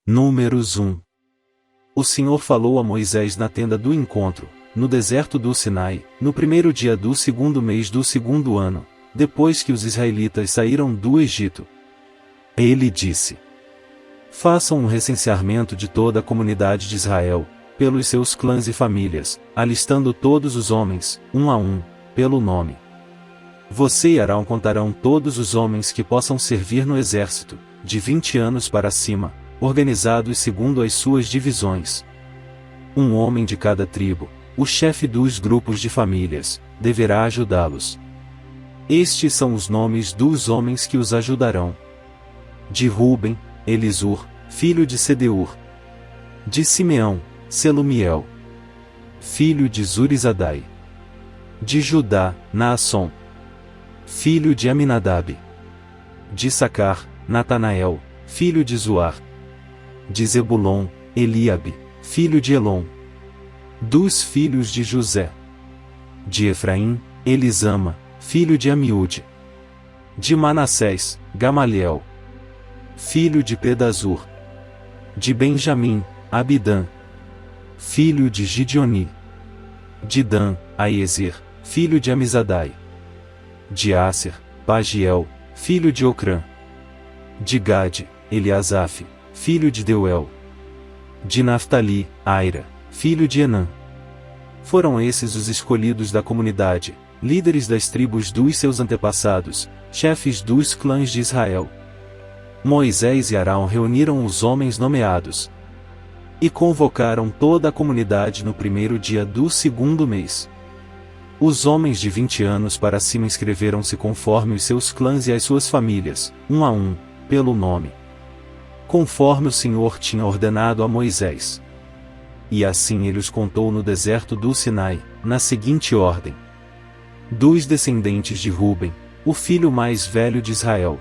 Números 1. O Senhor falou a Moisés na tenda do encontro, no deserto do Sinai, no primeiro dia do segundo mês do segundo ano, depois que os israelitas saíram do Egito. Ele disse: façam um recenseamento de toda a comunidade de Israel, pelos seus clãs e famílias, alistando todos os homens, um a um, pelo nome. Você e Arão contarão todos os homens que possam servir no exército, de 20 anos para cima, organizados segundo as suas divisões. Um homem de cada tribo, o chefe dos grupos de famílias, deverá ajudá-los. Estes são os nomes dos homens que os ajudarão. De Ruben, Elisur, filho de Sedeur. De Simeão, Selumiel, filho de Zurizadai. De Judá, Naasson, filho de Aminadab. De Issacar, Natanael, filho de Zuar. De Zebulon, Eliabe, filho de Elon. Dos filhos de José. De Efraim, Elisama, filho de Amiúde. De Manassés, Gamaliel, filho de Pedazur. De Benjamim, Abidã, filho de Gideoni. De Dan, Aiezer, filho de Amizadai. De Asser, Pagiel, filho de Ocrã. De Gade, Eliasaf, filho de Deuel. De Naftali, Aira, filho de Enã. Foram esses os escolhidos da comunidade, líderes das tribos dos seus antepassados, chefes dos clãs de Israel. Moisés e Arão reuniram os homens nomeados e convocaram toda a comunidade no primeiro dia do segundo mês. Os homens de 20 anos para cima inscreveram-se conforme os seus clãs e as suas famílias, um a um, pelo nome, conforme o Senhor tinha ordenado a Moisés. E assim ele os contou no deserto do Sinai, na seguinte ordem: dos descendentes de Ruben, o filho mais velho de Israel.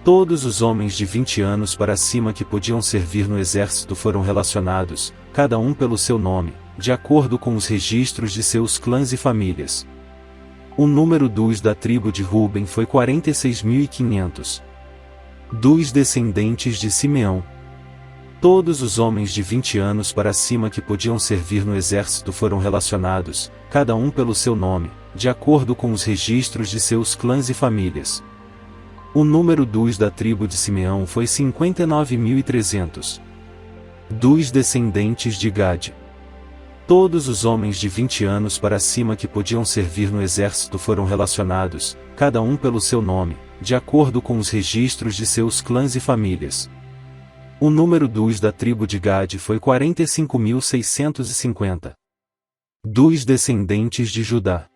Todos os homens de 20 anos para cima que podiam servir no exército foram relacionados, cada um pelo seu nome, de acordo com os registros de seus clãs e famílias. O número dos da tribo de Ruben foi 46.500. Dos descendentes de Simeão. Todos os homens de 20 anos para cima que podiam servir no exército foram relacionados, cada um pelo seu nome, de acordo com os registros de seus clãs e famílias. O número dos da tribo de Simeão foi 59.300. Dos descendentes de Gade. Todos os homens de 20 anos para cima que podiam servir no exército foram relacionados, cada um pelo seu nome, de acordo com os registros de seus clãs e famílias. O número dos da tribo de Gade foi 45.650. Dos descendentes de Judá.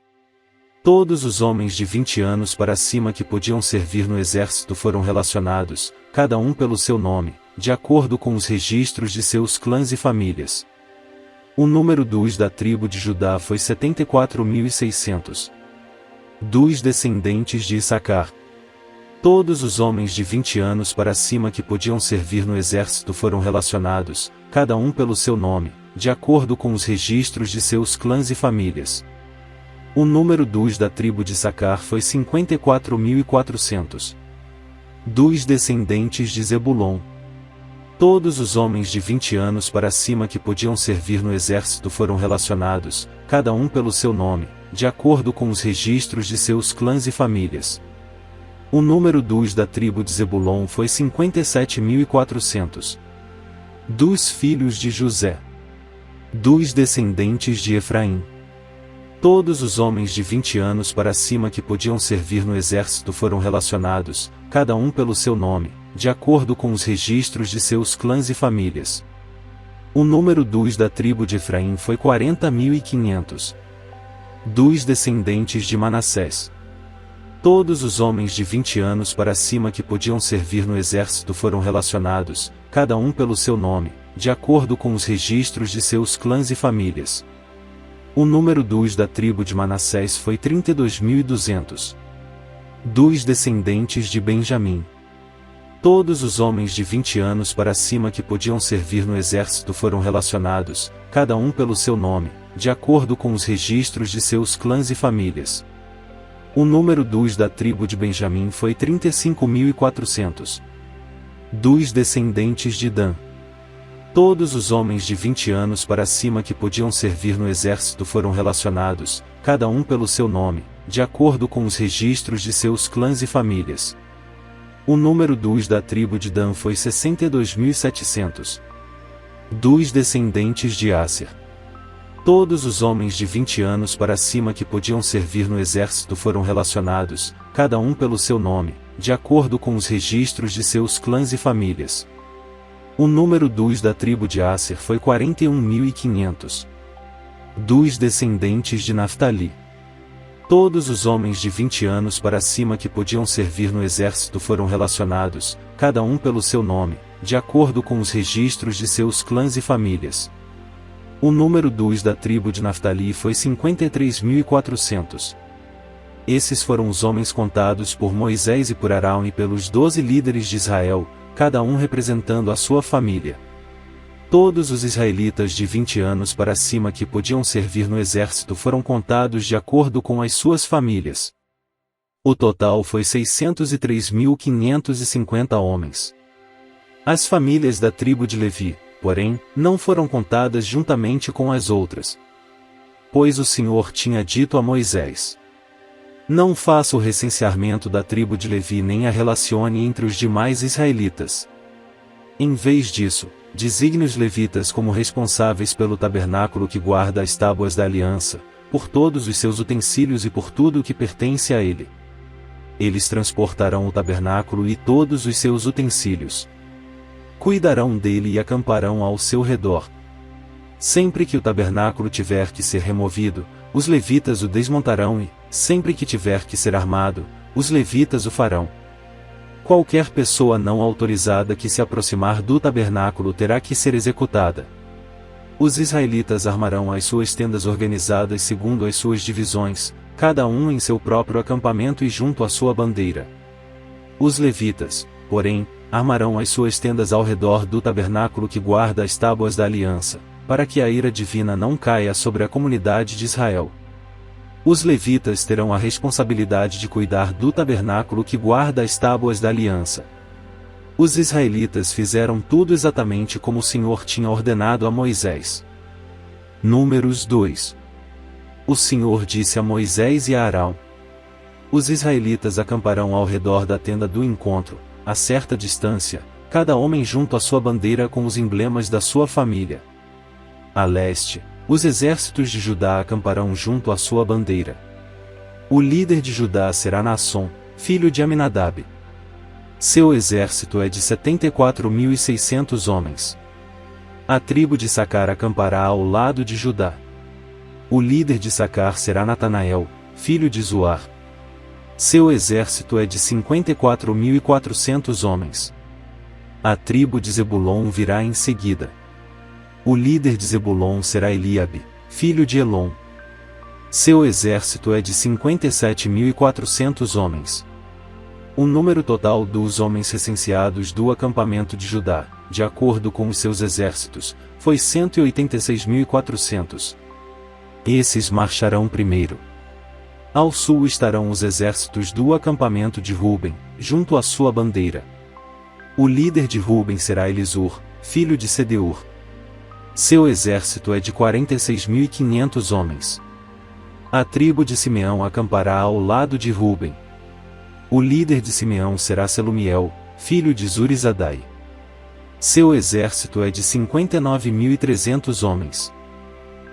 Todos os homens de 20 anos para cima que podiam servir no exército foram relacionados, cada um pelo seu nome, de acordo com os registros de seus clãs e famílias. O número dos da tribo de Judá foi 74.600. Dos descendentes de Issacar. Todos os homens de 20 anos para cima que podiam servir no exército foram relacionados, cada um pelo seu nome, de acordo com os registros de seus clãs e famílias. O número dos da tribo de Issacar foi 54.400. Dos descendentes de Zebulon. Todos os homens de 20 anos para cima que podiam servir no exército foram relacionados, cada um pelo seu nome, de acordo com os registros de seus clãs e famílias. O número dos da tribo de Zebulon foi 57.400. Dos filhos de José. Dos descendentes de Efraim. Todos os homens de 20 anos para cima que podiam servir no exército foram relacionados, cada um pelo seu nome, de acordo com os registros de seus clãs e famílias. O número dos da tribo de Efraim foi 40.500. Dos descendentes de Manassés. Todos os homens de 20 anos para cima que podiam servir no exército foram relacionados, cada um pelo seu nome, de acordo com os registros de seus clãs e famílias. O número dos da tribo de Manassés foi 32.200. Dos descendentes de Benjamim. Todos os homens de 20 anos para cima que podiam servir no exército foram relacionados, cada um pelo seu nome, de acordo com os registros de seus clãs e famílias. O número dos da tribo de Benjamim foi 35.400. Dos descendentes de Dan. Todos os homens de 20 anos para cima que podiam servir no exército foram relacionados, cada um pelo seu nome, de acordo com os registros de seus clãs e famílias. O número dos da tribo de Dan foi 62.700. Dos descendentes de Asser. Todos os homens de 20 anos para cima que podiam servir no exército foram relacionados, cada um pelo seu nome, de acordo com os registros de seus clãs e famílias. O número dos da tribo de Asser foi 41.500. Dos descendentes de Naftali. Todos os homens de 20 anos para cima que podiam servir no exército foram relacionados, cada um pelo seu nome, de acordo com os registros de seus clãs e famílias. O número dos da tribo de Naftali foi 53.400. Esses foram os homens contados por Moisés e por Arão e pelos 12 líderes de Israel, cada um representando a sua família. Todos os israelitas de 20 anos para cima que podiam servir no exército foram contados de acordo com as suas famílias. O total foi 603.550 homens. As famílias da tribo de Levi, porém, não foram contadas juntamente com as outras. Pois o Senhor tinha dito a Moisés: não faça o recenseamento da tribo de Levi nem a relacione entre os demais israelitas. Em vez disso, designe os levitas como responsáveis pelo tabernáculo que guarda as tábuas da aliança, por todos os seus utensílios e por tudo o que pertence a ele. Eles transportarão o tabernáculo e todos os seus utensílios. Cuidarão dele e acamparão ao seu redor. Sempre que o tabernáculo tiver que ser removido, os levitas o desmontarão e, sempre que tiver que ser armado, os levitas o farão. Qualquer pessoa não autorizada que se aproximar do tabernáculo terá que ser executada. Os israelitas armarão as suas tendas organizadas segundo as suas divisões, cada um em seu próprio acampamento e junto à sua bandeira. Os levitas, porém, armarão as suas tendas ao redor do tabernáculo que guarda as tábuas da aliança, para que a ira divina não caia sobre a comunidade de Israel. Os levitas terão a responsabilidade de cuidar do tabernáculo que guarda as tábuas da aliança. Os israelitas fizeram tudo exatamente como o Senhor tinha ordenado a Moisés. Números 2. O Senhor disse a Moisés e a Arão: os israelitas acamparão ao redor da tenda do encontro, a certa distância, cada homem junto à sua bandeira com os emblemas da sua família. A leste, os exércitos de Judá acamparão junto à sua bandeira. O líder de Judá será Naasson, filho de Aminadab. Seu exército é de 74.600 homens. A tribo de Issacar acampará ao lado de Judá. O líder de Issacar será Natanael, filho de Zuar. Seu exército é de 54.400 homens. A tribo de Zebulon virá em seguida. O líder de Zebulon será Eliabe, filho de Elon. Seu exército é de 57.400 homens. O número total dos homens recenseados do acampamento de Judá, de acordo com os seus exércitos, foi 186.400. Esses marcharão primeiro. Ao sul estarão os exércitos do acampamento de Ruben, junto à sua bandeira. O líder de Ruben será Elisur, filho de Sedeur. Seu exército é de 46.500 homens. A tribo de Simeão acampará ao lado de Ruben. O líder de Simeão será Selumiel, filho de Zurizadai. Seu exército é de 59.300 homens.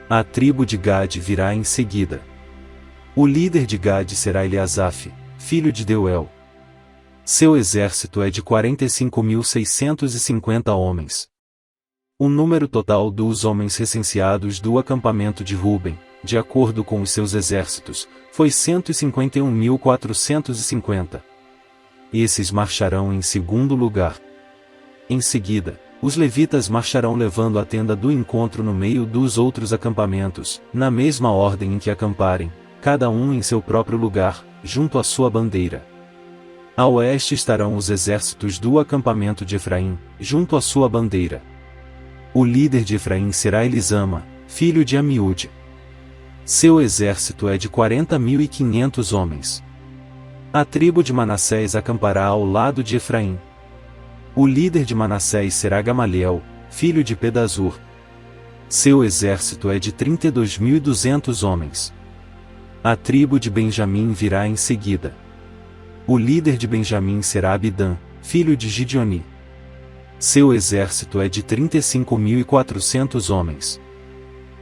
A tribo de Gade virá em seguida. O líder de Gade será Eliasaf, filho de Deuel. Seu exército é de 45.650 homens. O número total dos homens recenseados do acampamento de Ruben, de acordo com os seus exércitos, foi 151.450. Esses marcharão em segundo lugar. Em seguida, os levitas marcharão levando a tenda do encontro no meio dos outros acampamentos, na mesma ordem em que acamparem, cada um em seu próprio lugar, junto à sua bandeira. A oeste estarão os exércitos do acampamento de Efraim, junto à sua bandeira. O líder de Efraim será Elisama, filho de Amiúde. Seu exército é de 40.500 homens. A tribo de Manassés acampará ao lado de Efraim. O líder de Manassés será Gamaliel, filho de Pedazur. Seu exército é de 32.200 homens. A tribo de Benjamim virá em seguida. O líder de Benjamim será Abidã, filho de Gideoni. Seu exército é de 35.400 homens.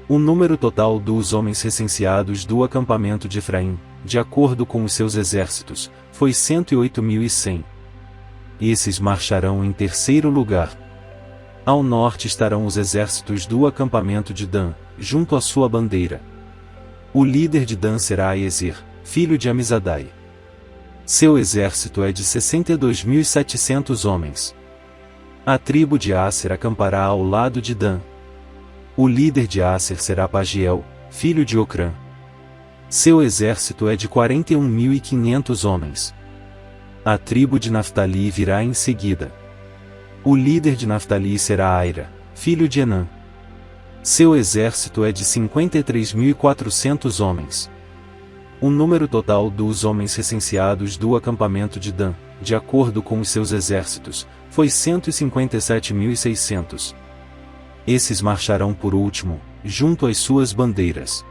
O número total dos homens recenseados do acampamento de Efraim, de acordo com os seus exércitos, foi 108.100. Esses marcharão em terceiro lugar. Ao norte estarão os exércitos do acampamento de Dan, junto à sua bandeira. O líder de Dan será Aiezer, filho de Amizadai. Seu exército é de 62.700 homens. A tribo de Aser acampará ao lado de Dan. O líder de Aser será Pagiel, filho de Ocrã. Seu exército é de 41.500 homens. A tribo de Naftali virá em seguida. O líder de Naftali será Aira, filho de Enã. Seu exército é de 53.400 homens. O número total dos homens recenseados do acampamento de Dan, de acordo com os seus exércitos, foi 157.600. Esses marcharão por último, junto às suas bandeiras.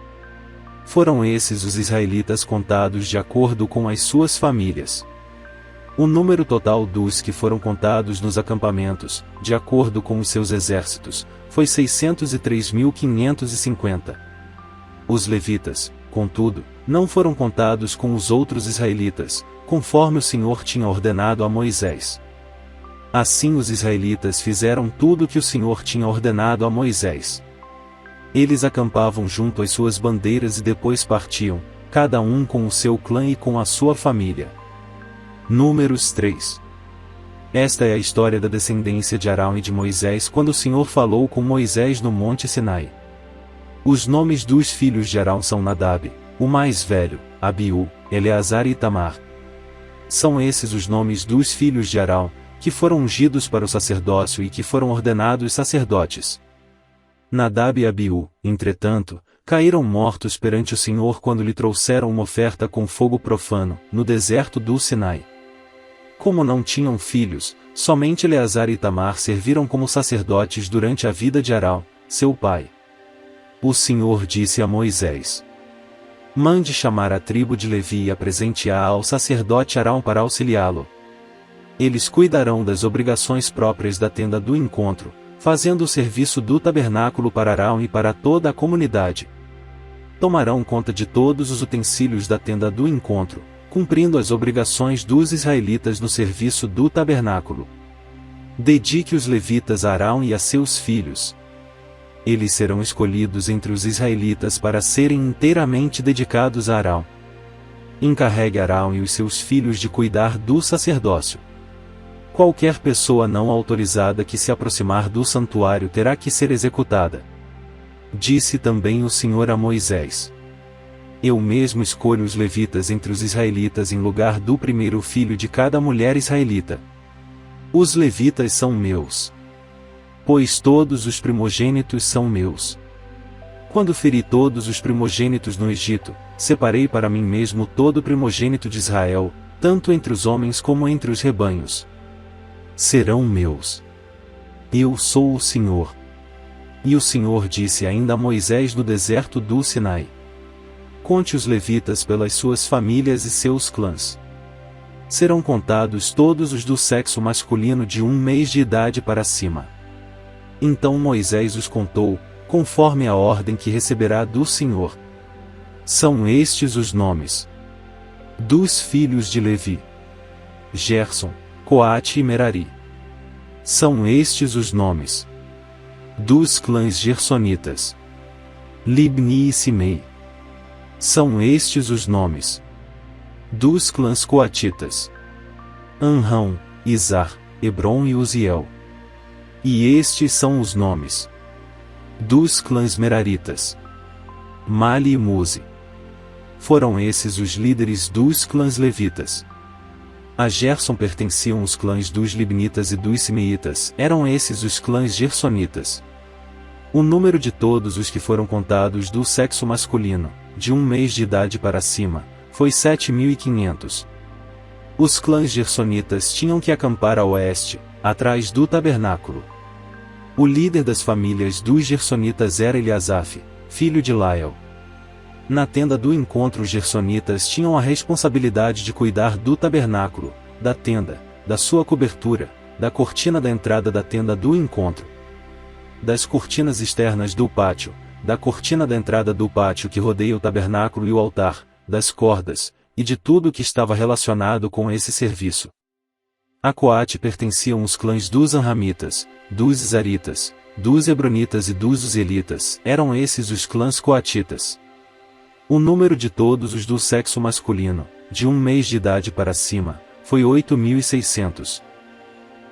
Foram esses os israelitas contados de acordo com as suas famílias. O número total dos que foram contados nos acampamentos, de acordo com os seus exércitos, foi 603.550. Os levitas, contudo, não foram contados com os outros israelitas, conforme o Senhor tinha ordenado a Moisés. Assim os israelitas fizeram tudo o que o Senhor tinha ordenado a Moisés. Eles acampavam junto às suas bandeiras e depois partiam, cada um com o seu clã e com a sua família. Números 3. Esta é a história da descendência de Arão e de Moisés quando o Senhor falou com Moisés no Monte Sinai. Os nomes dos filhos de Arão são Nadab, o mais velho, Abiú, Eleazar e Itamar. São esses os nomes dos filhos de Arão, que foram ungidos para o sacerdócio e que foram ordenados sacerdotes. Nadab e Abiú, entretanto, caíram mortos perante o Senhor quando lhe trouxeram uma oferta com fogo profano, no deserto do Sinai. Como não tinham filhos, somente Eleazar e Itamar serviram como sacerdotes durante a vida de Arão, seu pai. O Senhor disse a Moisés: mande chamar a tribo de Levi e apresente-a ao sacerdote Arão para auxiliá-lo. Eles cuidarão das obrigações próprias da tenda do encontro, fazendo o serviço do tabernáculo para Arão e para toda a comunidade. Tomarão conta de todos os utensílios da tenda do encontro, cumprindo as obrigações dos israelitas no serviço do tabernáculo. Dedique os levitas a Arão e a seus filhos. Eles serão escolhidos entre os israelitas para serem inteiramente dedicados a Arão. Encarregue Arão e os seus filhos de cuidar do sacerdócio. Qualquer pessoa não autorizada que se aproximar do santuário terá que ser executada. Disse também o Senhor a Moisés: eu mesmo escolho os levitas entre os israelitas em lugar do primeiro filho de cada mulher israelita. Os levitas são meus, pois todos os primogênitos são meus. Quando feri todos os primogênitos no Egito, separei para mim mesmo todo o primogênito de Israel, tanto entre os homens como entre os rebanhos. Serão meus. Eu sou o Senhor. E o Senhor disse ainda a Moisés no deserto do Sinai: conte os levitas pelas suas famílias e seus clãs. Serão contados todos os do sexo masculino de 1 mês de idade para cima. Então Moisés os contou, conforme a ordem que receberá do Senhor. São estes os nomes dos filhos de Levi: Gerson, Coate e Merari. São estes os nomes dos clãs gersonitas: Libni e Simei. São estes os nomes dos clãs coatitas: Anrão, Izar, Hebron e Uziel. E estes são os nomes dos clãs meraritas: Mali e Muzi. Foram esses os líderes dos clãs levitas. A Gerson pertenciam os clãs dos libnitas e dos simeitas, eram esses os clãs gersonitas. O número de todos os que foram contados do sexo masculino, de 1 mês de idade para cima, foi 7.500. Os clãs gersonitas tinham que acampar a oeste, atrás do tabernáculo. O líder das famílias dos Gersonitas era Eliasaf, filho de Lael. Na tenda do encontro os gersonitas tinham a responsabilidade de cuidar do tabernáculo, da tenda, da sua cobertura, da cortina da entrada da tenda do encontro, das cortinas externas do pátio, da cortina da entrada do pátio que rodeia o tabernáculo e o altar, das cordas, e de tudo o que estava relacionado com esse serviço. A Coate pertenciam os clãs dos Anramitas, dos Izaritas, dos Hebronitas e dos Uzielitas, eram esses os clãs coatitas. O número de todos os do sexo masculino, de 1 mês de idade para cima, foi 8.600.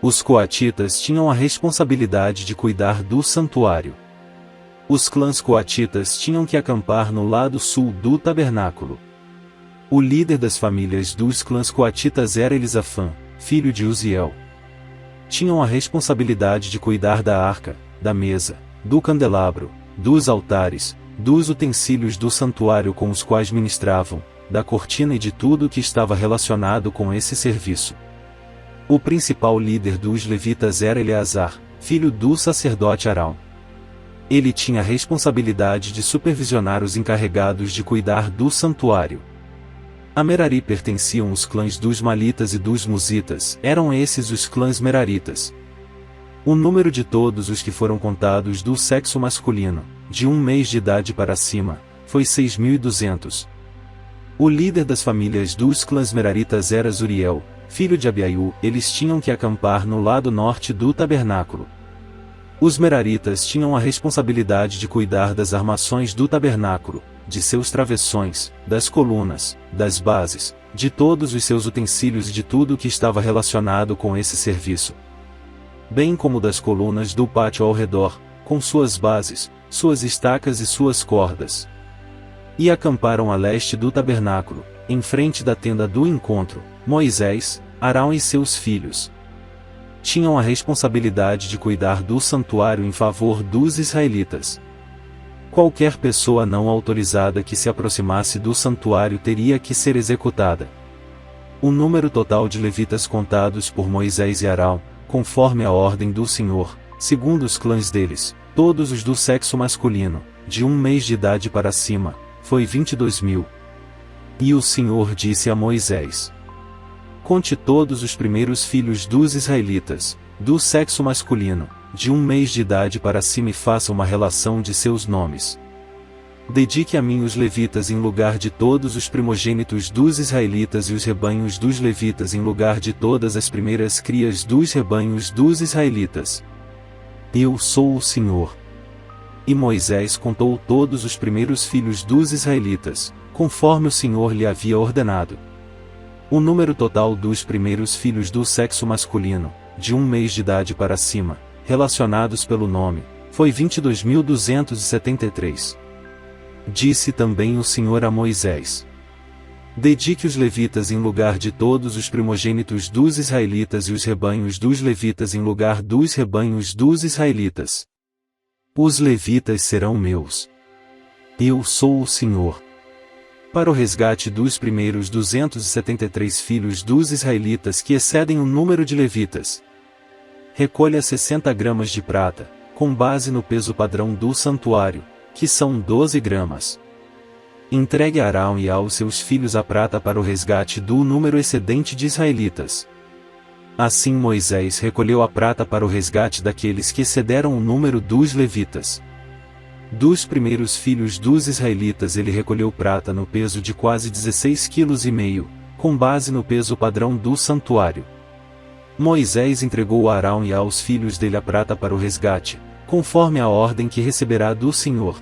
Os coatitas tinham a responsabilidade de cuidar do santuário. Os clãs coatitas tinham que acampar no lado sul do tabernáculo. O líder das famílias dos clãs coatitas era Elisafã, filho de Uziel. Tinham a responsabilidade de cuidar da arca, da mesa, do candelabro, dos altares, dos utensílios do santuário com os quais ministravam, da cortina e de tudo o que estava relacionado com esse serviço. O principal líder dos levitas era Eleazar, filho do sacerdote Arão. Ele tinha a responsabilidade de supervisionar os encarregados de cuidar do santuário. A Merari pertenciam os clãs dos Malitas e dos Musitas, eram esses os clãs Meraritas. O número de todos os que foram contados do sexo masculino, de 1 mês de idade para cima, foi 6.200. O líder das famílias dos clãs Meraritas era Zuriel, filho de Abiaiú, eles tinham que acampar no lado norte do tabernáculo. Os Meraritas tinham a responsabilidade de cuidar das armações do tabernáculo, de seus travessões, das colunas, das bases, de todos os seus utensílios e de tudo o que estava relacionado com esse serviço, bem como das colunas do pátio ao redor, com suas bases, suas estacas e suas cordas. E acamparam a leste do tabernáculo, em frente da tenda do encontro, Moisés, Arão e seus filhos. Tinham a responsabilidade de cuidar do santuário em favor dos israelitas. Qualquer pessoa não autorizada que se aproximasse do santuário teria que ser executada. O número total de levitas contados por Moisés e Arão, conforme a ordem do Senhor, segundo os clãs deles, todos os do sexo masculino, de 1 mês de idade para cima, foi 22.000. E o Senhor disse a Moisés: conte todos os primeiros filhos dos israelitas, do sexo masculino, de 1 mês de idade para cima e faça uma relação de seus nomes. Dedique a mim os levitas em lugar de todos os primogênitos dos israelitas e os rebanhos dos levitas em lugar de todas as primeiras crias dos rebanhos dos israelitas. Eu sou o Senhor. E Moisés contou todos os primeiros filhos dos israelitas, conforme o Senhor lhe havia ordenado. O número total dos primeiros filhos do sexo masculino, de 1 mês de idade para cima, relacionados pelo nome, foi 22.273. Disse também o Senhor a Moisés: dedique os levitas em lugar de todos os primogênitos dos israelitas e os rebanhos dos levitas em lugar dos rebanhos dos israelitas. Os levitas serão meus. Eu sou o Senhor. Para o resgate dos primeiros 273 filhos dos israelitas que excedem o número de levitas, recolha 60 gramas de prata, com base no peso padrão do santuário, que são 12 gramas. Entregue a Arão e aos seus filhos a prata para o resgate do número excedente de israelitas. Assim Moisés recolheu a prata para o resgate daqueles que excederam o número dos levitas. Dos primeiros filhos dos israelitas ele recolheu prata no peso de quase 16,5 kg, com base no peso padrão do santuário. Moisés entregou a Arão e aos filhos dele a prata para o resgate, conforme a ordem que receberá do Senhor.